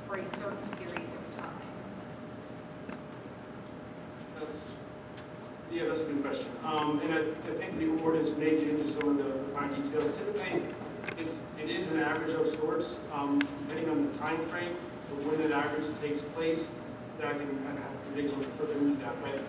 for a certain period of time? That's a good question. And I think the ordinance may get into some of the fine details. Typically, it is an average of sorts, depending on the time frame of when that average takes place. That I have to dig a little further into that, but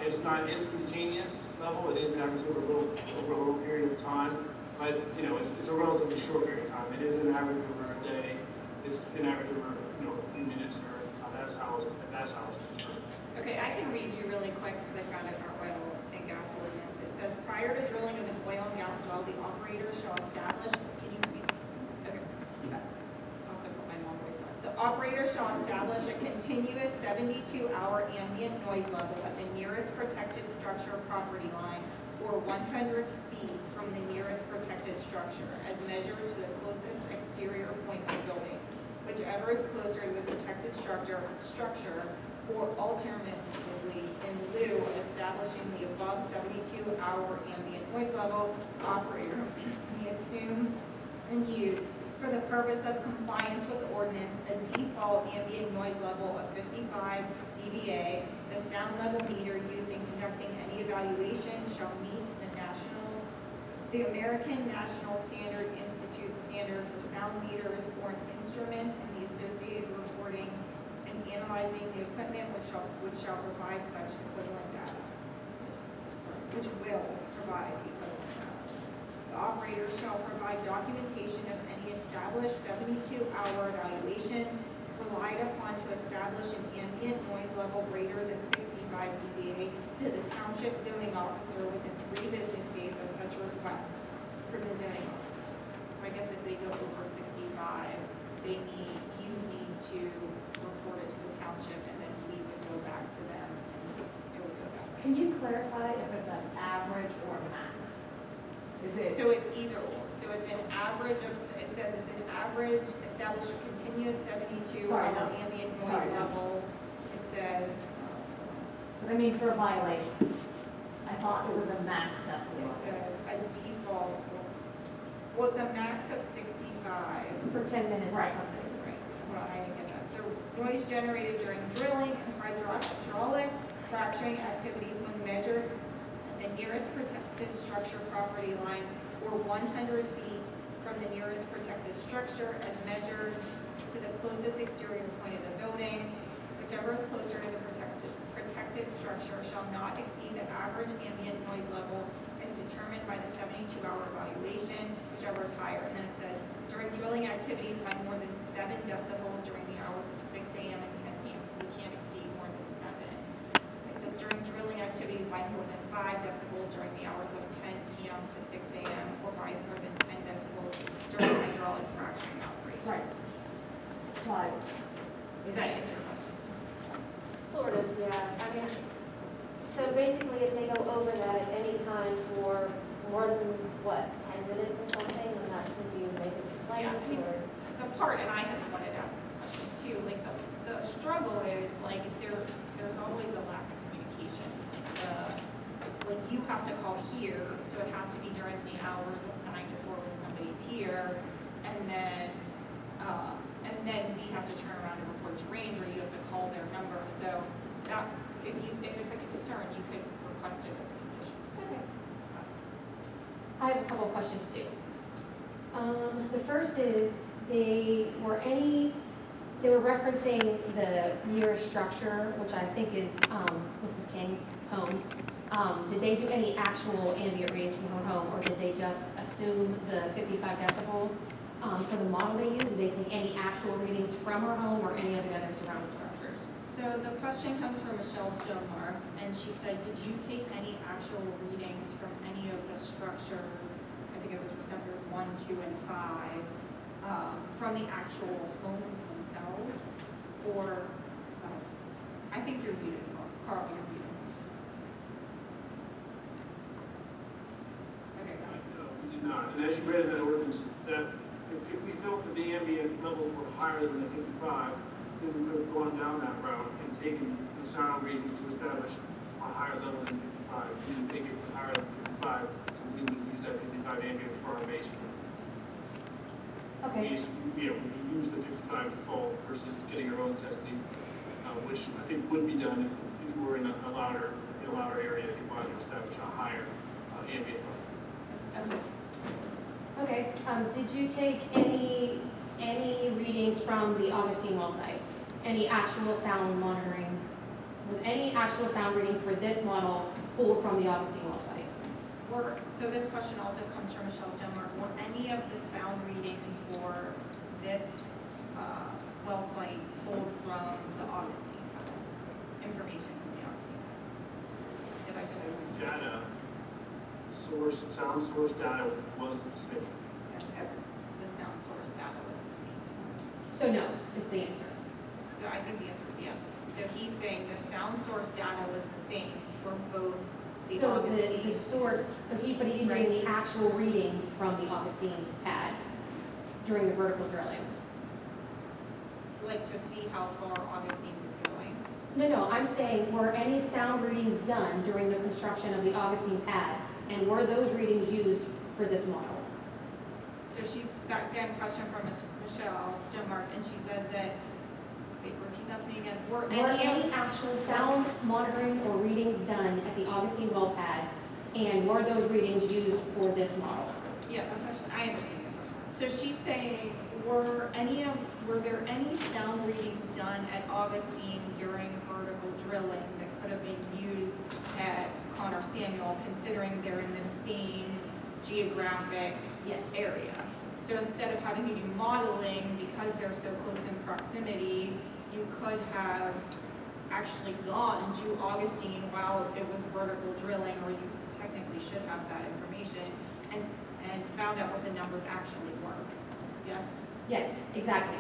it's not instantaneous level. It is an average over a little period of time, but it's a relatively short period of time. It is an average over a day. It's an average over a few minutes, or that's how it's determined. Okay, I can read you really quick because I found it in our oil and gas ordinance. It says, prior to drilling of an oil and gas well, the operator shall establish, can you read? Okay. I'll have to put my mom voice on. The operator shall establish a continuous 72-hour ambient noise level at the nearest protected structure property line or 100 feet from the nearest protected structure as measured to the closest exterior point of the building, whichever is closer to the protected structure, or alternatively, in lieu of establishing the above 72-hour ambient noise level, the operator may assume and use, for the purpose of compliance with the ordinance, a default ambient noise level of 55 dBA. The sound level meter used in conducting any evaluation shall meet the American National Standard Institute standard for sound meters or an instrument and the associated reporting and analyzing the equipment which shall provide such equivalent data, which will provide equivalent data. The operator shall provide documentation of any established 72-hour evaluation relied upon to establish an ambient noise level greater than 65 dBA to the township zoning officer within 3 business days of such a request from the zoning officer. So I guess if they go over 65, you need to report it to the township, and then we would go back to them, and it would go back. Can you clarify if it's an average or max? So it's either or. So it's an average of, it says it's an average, establish a continuous 72-hour ambient noise level. It says, I mean for violations. I thought it was a max decibel. it says a default, well, it's a max of 65. For 10 minutes or Right. something. Right. Well, I didn't get that. The noise generated during drilling and hydraulic fracturing activities when measured at the nearest protected structure property line or 100 feet from the nearest protected structure as measured to the closest exterior point of the building, whichever is closer to the protected structure shall not exceed the average ambient noise level as determined by the 72-hour evaluation, whichever is higher. And then it says, during drilling activities by more than 7 decibels during the hours of 6 a.m. and 10 p.m., so you can't exceed more than 7. It says during drilling activities by more than 5 decibels during the hours of 10 p.m. to 6 a.m., or by more than 10 decibels during hydraulic fracturing operations. Right. Right. Does that answer your question? Sort of, yeah. I mean, so basically if they go over that at any time for more than, 10 minutes or something, then that's when you make a complaint, Yeah. or? The part, and I had wanted to ask this question too, like the struggle is like there's always a lack of communication. Like you have to call here, so it has to be during the hours of 9 to 4 when somebody's here, and then we have to turn around and report to Range, or you have to call their number. So that if it's a concern, you could request it as a condition. Okay. I have a couple of questions too. The first is they were referencing the nearest structure, which I think is Mrs. King's home. Did they do any actual ambient readings from her home, or did they just assume the 55 decibels for the model they used? Did they take any actual readings from her home or any of the other surrounding structures? So the question comes from Michelle Stonemark, and she said, did you take any actual readings from any of the structures, I think it was receptors 1, 2, and 5, from the actual homes themselves? Or, I think you're muted, Carl, you're muted. Okay, got it. We did not. And as you read in that ordinance, that if we felt that the ambient levels were higher than the 55, then we could have gone down that route and taken the sound readings to establish a higher level than 55. We didn't think it was higher than 55, so we would use that 55 ambient for our basement. Okay. We use the 55 by default versus getting our own testing, which I think would be done if you were in a louder area, if you wanted to establish a higher ambient level. Okay, did you take any readings from the Augustine well site? Any actual sound monitoring? Was any actual sound readings for this model pulled from the Augustine well site? So this question also comes from Michelle Stonemark. Were any of the sound readings for this well site pulled from the Augustine information from the Augustine? Did I say? Data sound source data was the same. The sound source data was the same. So no, is the answer. So I think the answer is yes. So he's saying the sound source data was the same for both the So Augustine. the source, but he didn't bring the actual readings from the Augustine pad during the vertical drilling. Like to see how far Augustine was going. No, I'm saying, were any sound readings done during the construction of the Augustine pad? And were those readings used for this model? So she's got, again, question from Michelle Stonemark, and she said that, wait, repeat that to me again. Were Were any any actual sound monitoring or readings done at the Augustine well pad? And were those readings used for this model? Yeah, that's actually, I understand the question. So she's saying, were there any sound readings done at Augustine during vertical drilling that could have been used at Connor Samuel, considering they're in the same geographic Yes. area? So instead of having to do modeling, because they're so close in proximity, you could have actually gone to Augustine while it was vertical drilling, or you technically should have that information, and found out what the numbers actually were. Yes? Yes, exactly.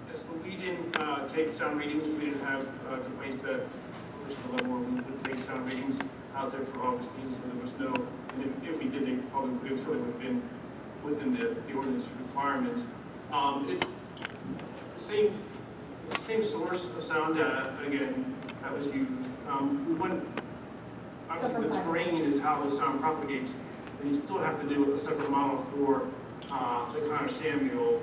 Yes, so we didn't take sound readings. We didn't have complaints that which the level where we would take sound readings out there for Augustine, so there was no, and if we did, they probably would have been within the ordinance requirements. It's the same source of sound data, again, that was used. Obviously, the terrain is how the sound propagates, and you still have to do a separate model for the Connor Samuel,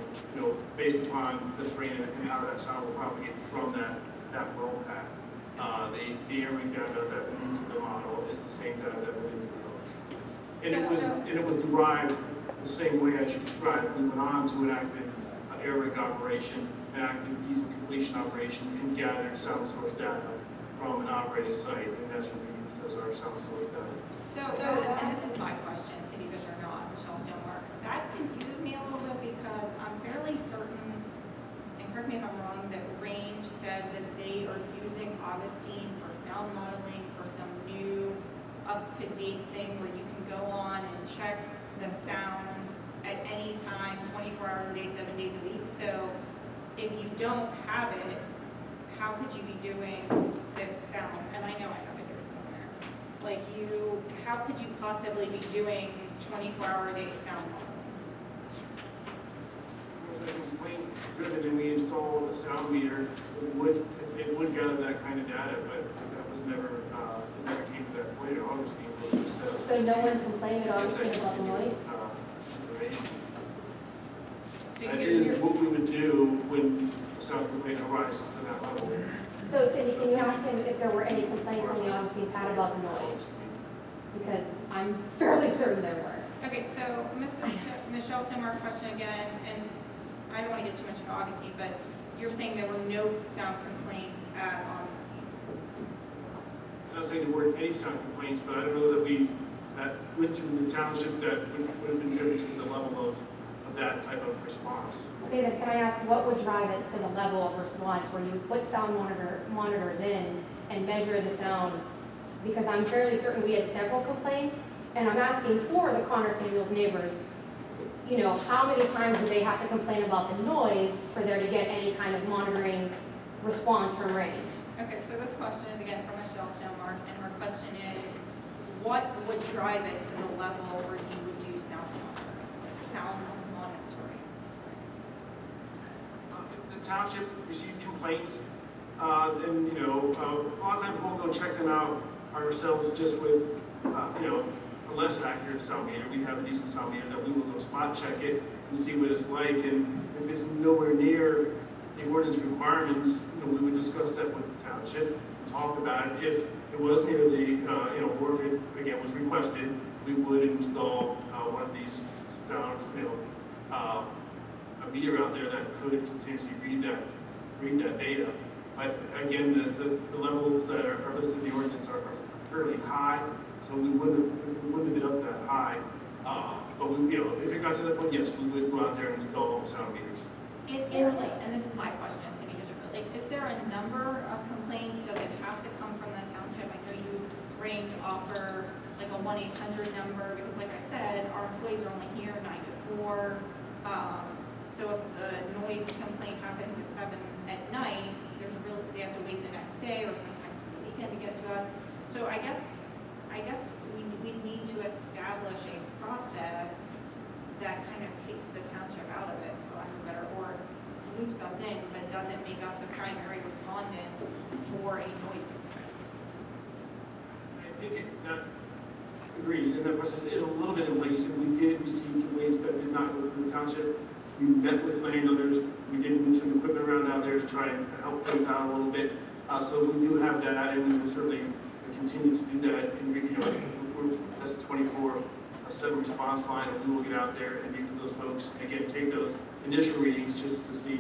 based upon the terrain and how that sound will propagate from that well pad. The airway data that went into the model is the same data that went into the host. And it was derived the same way as you described. We went on to an active air rig operation, an active diesel completion operation, and gathered sound source data from an operating site, and that's what we used as our sound source data. So, and this is my question, Cindy Fisher, not Michelle Stonemark. That confuses me a little bit because I'm fairly certain, and correct me if I'm wrong, that Grange said that they are using Augustine for sound modeling for some new up-to-date thing where you can go on and check the sound at any time, 24 hours a day, 7 days a week. So if you don't have it, how could you be doing this sound? And I know I have it here somewhere. Like how could you possibly be doing 24-hour-a-day sound modeling? Was that complaint driven and we installed a sound meter, it would gather that kind of data, but that was never, it never came to that point. Augustine was just So no one complained at get that Augustine about the continuous noise? information. So That you're- is what we would do when a sound complaint arises to that level. So Cindy, can you ask him if there were any complaints on the Augustine pad about the noise? Augustine. Because I'm fairly certain there were. Okay, so Michelle Stonemark question again, and I don't want to get too much into Augustine, but you're saying there were no sound complaints at Augustine? I'm not saying there weren't any sound complaints, but I don't know that went through the township that would have been driven to the level of that type of response. Okay, then can I ask what would drive it to the level of response where you put sound monitors in and measure the sound? Because I'm fairly certain we had several complaints, and I'm asking for the Connor Samuels neighbors, how many times do they have to complain about the noise for there to get any kind of monitoring response from Range? Okay, so this question is again from Michelle Stonemark, and her question is, what would drive it to the level where you would do sound monitoring? If the township received complaints, then, a lot of times we'll go check them out ourselves just with, a less accurate sound meter. We have a decent sound meter that we will go spot check it and see what it's like. And If it's nowhere near the ordinance requirements, we would discuss that with the township, talk about it. If it was near the, or if it, again, was requested, we would install one of these down, a meter out there that could continuously read that data. But again, the levels that are listed in the ordinance are fairly high, so we wouldn't have been up that high. But we, if it got to that point, yes, we would go out there and install sound meters. Is there, and this is my question, so because is there a number of complaints? Does it have to come from the township? I know you Grange offer like a 1-800 number, because like I said, our employees are only here 9 to 4. So if the noise complaint happens at 7 at night, they have to wait the next day or sometimes the weekend to get to us. So I guess we need to establish a process that kind of takes the township out of it, for lack of a better, or loops us in, but doesn't make us the primary respondent for a noise complaint. I think agreed, and that process is a little bit invasive. We did receive complaints that did not go through the township. We met with landowners. We did move some equipment around out there to try and help things out a little bit. So we do have that, and we will certainly continue to do that. And that's a 24/7 response line, and we will get out there and meet with those folks. And again, take those initial readings just to see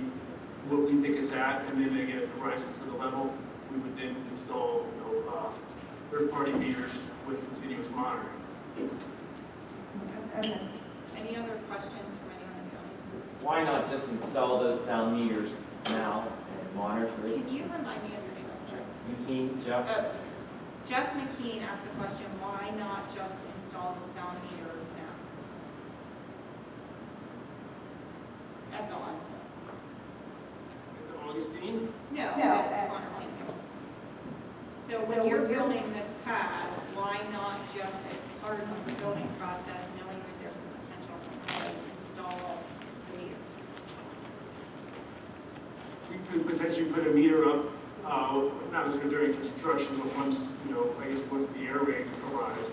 what we think it's at, and then again, if it rises to the level, we would then install third-party meters with continuous monitoring. Okay. Any other questions from anyone in the audience? Why not just install those sound meters now and monitor it? Can you remind me of your name? I'm sorry. McKean, Jeff? Jeff McKean asked the question, why not just install the sound meters now? At the onset. At the Augustine, No, No, at Connersine. So when you're building this pad, why not just as part of the building process, knowing that there's a potential to install the meters? we could potentially put a meter up, not necessarily during construction, but once, I guess once the air rig arrives,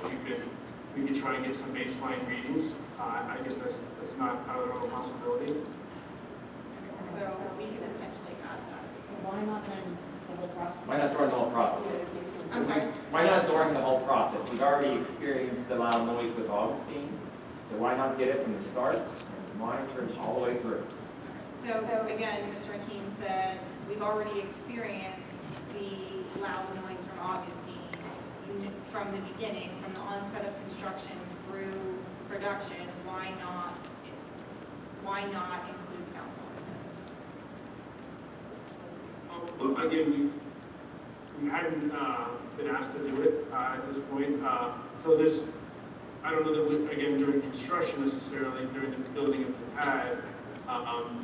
we could try and get some baseline readings. I guess that's not out of the realm of possibility. So we could potentially add that. Why not then the whole process? Why not during the whole process? I'm sorry? Why not during the whole process? We've already experienced the loud noise with Augustine, so why not get it from the start and monitor it all the way through? So again, Mr. McKean said, we've already experienced the loud noise from Augustine from the beginning, from the onset of construction through production. Why not include sound noise? Well, again, we hadn't been asked to do it at this point. So this, I don't know that again, during construction necessarily, during the building of the pad,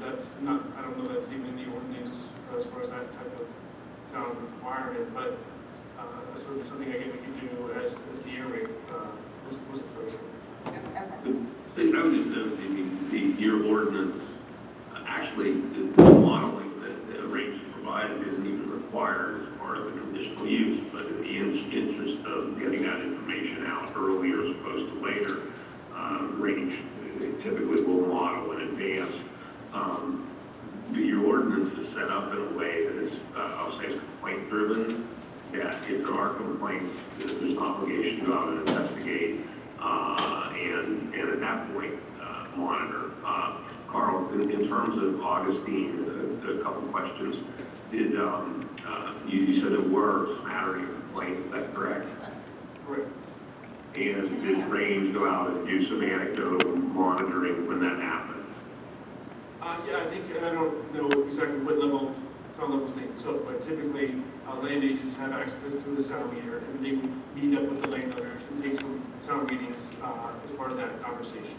that's not, I don't know that's even in the ordinance as far as that type of sound requirement, but that's sort of something again we could do as the air rig was approaching. So I would just note your ordinance, actually, the modeling that the range provided isn't even required as part of the conditional use, but in the interest of getting that information out earlier as opposed to later, range typically will model in advance. Your ordinance is set up in a way that is, I'll say, complaint driven. That if there are complaints, there's an obligation to go out and investigate, and at that point, monitor. Carl, in terms of Augustine, a couple questions. Did you said there were a smattering of complaints? Is that correct? Correct. And did Range go out and do some anecdotal monitoring when that happened? Yeah, I think, I don't know exactly what level sound levels they took, but typically land agents have access to the sound meter, and they would meet up with the landowners and take some sound readings as part of that conversation.